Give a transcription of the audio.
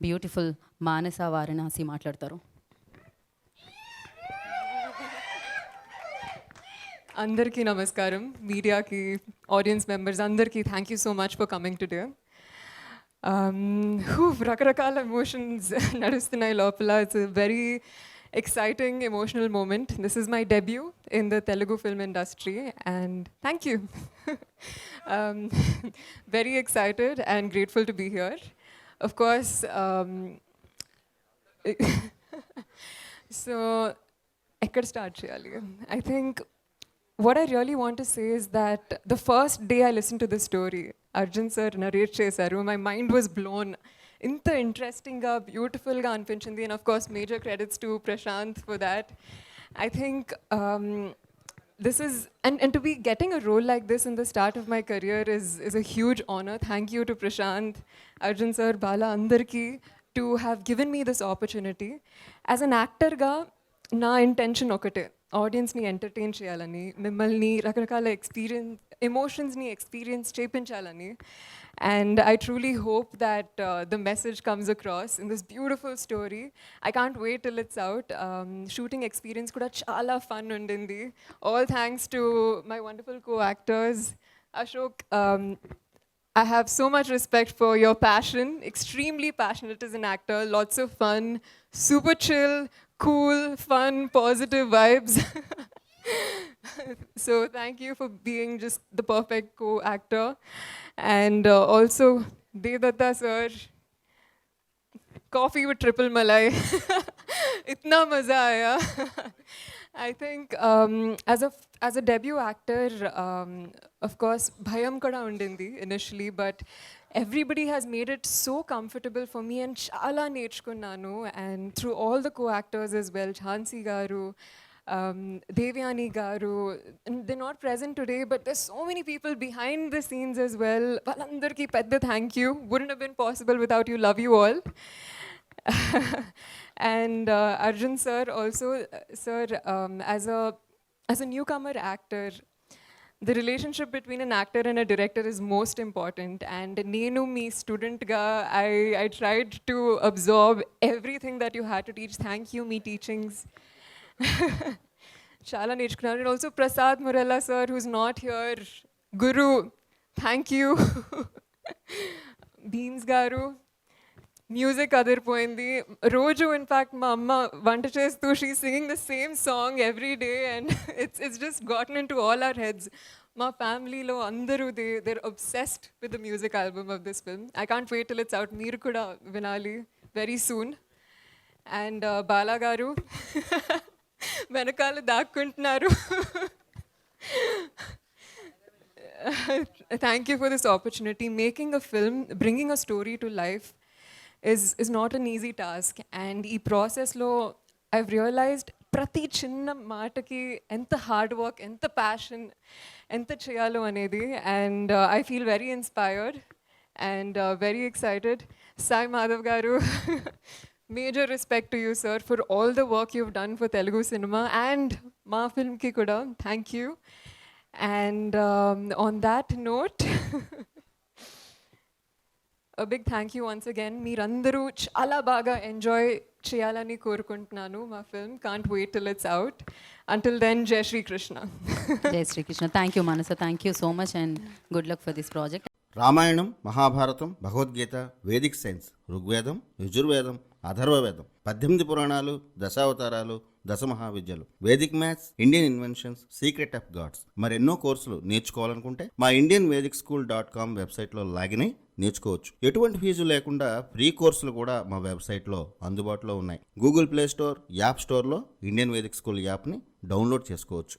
Beautiful మానస వారణాసి మాట్లాడతారు. అందరికీ నమస్కారం, మీడియాకి, ఆడియన్స్ మెంబర్స్ అందరికీ thank you so much for coming today. రకరకాల ఎమోషన్స్ నడుస్తున్నాయి లోపల. It's very exciting emotional moment. This is my debut in the Telugu film industry and thank you. um, very excited and grateful to be here. Of course, so ekkada start cheyali? I think what I really want to say is that the first day I listened to this story, Arjun sir narrate chesaru, my mind was blown. ఇంత ఇంట్రెస్టింగ్గా బ్యూటిఫుల్గా అనిపించింది. And of course major credits to Prashant for that. I think this is and to be getting a role like this in the start of my career is a huge honor. Thank you to Prashant, Arjun sir, Bala, andarki to have given me this opportunity. As an actor ga na intention okate, audience ni entertain cheyalani, mimmalni rakarakaala experience emotions ni experience chepinchalani. And I truly hope that the message comes across in this beautiful story. I can't wait till it's out. Shooting experience kuda chala fun undindi. All thanks to my wonderful co-actors. Ashok, I have so much respect for your passion. Extremely passionate as an actor. Lots of fun. Super chill, cool, fun, positive vibes. So thank you for being just the perfect co-actor. And also Devdatta sir, coffee with triple malai. Itna maza aaya. I think as a debut actor, of course bhayam kada undindi initially, but everybody has made it so comfortable for me and chala నేర్చుకున్నాను. And through all the co-actors as well, Jhansi garu, Devyani garu, they're not present today, but there's so many people behind the scenes as well. Valandarki pedda thank you. Wouldn't have been possible without you. Love you all. And Arjun sir also, sir, as a newcomer actor, the relationship between an actor and a director is most important. And nenu me student ga, I tried to absorb everything that you had to teach. Thank you, me teachings. Chala నేర్చుకున్నాను. And also Prasad Murala sir, who's not here. Guru, thank you. Beams garu, music అదిరిపోయింది. రోజు in fact మా అమ్మ వంట చేస్తూ షీ's singing the same song every day and it's just gotten into all our heads. మా ఫ్యామిలీలో అందరూ they're obsessed with the music album of this film. I can't wait till it's out. మీరు కూడా వినాలి very soon. And బాలా గారు వెనకాల దాక్కుంటున్నారు. Thank you for this opportunity. Making a film, bringing a story to life is not an easy task. And ఈ ప్రాసెస్లో I've realized ప్రతి చిన్న మాటకి ఎంత హార్డ్ వర్క్, ఎంత ప్యాషన్, ఎంత చేయాలో అనేది. And I feel very inspired and very excited. Sai Madhav garu, major respect to you sir for all the work you've done for Telugu cinema and ma film ki kuda. Thank you. And on that note, a big thank you once again. Meerandaru chala baga enjoy cheyalani korukuntunnanu ma film. Can't wait till it's out. Until then, Jai Shri Krishna. జై Shri Krishna. Thank you Manasa, thank you so much and good luck for this project. Ramayanam, Mahabharatam, Bhagavad Gita, Vedic science, Rigvedam, Yajurvedam, Atharvavedam, 18 పురాణాలు, దశావతారాలు, దశమహావిద్యలు, Vedic maths, Indian inventions, secret of gods, మరెన్నో కోర్సులు నేర్చుకోవాలనుకుంటే మా indianvedicSchool.com వెబ్సైట్లో login అయి నేర్చుకోవచ్చు. ఎటువంటి ఫీజు లేకుండా ఫ్రీ కోర్సులు కూడా మా వెబ్సైట్లో అందుబాటులో ఉన్నాయి. గూగుల్ ప్లే స్టోర్, యాప్ స్టోర్లో ఇండియన్ వేదిక్ స్కూల్ యాప్ని డౌన్లోడ్ చేసుకోవచ్చు.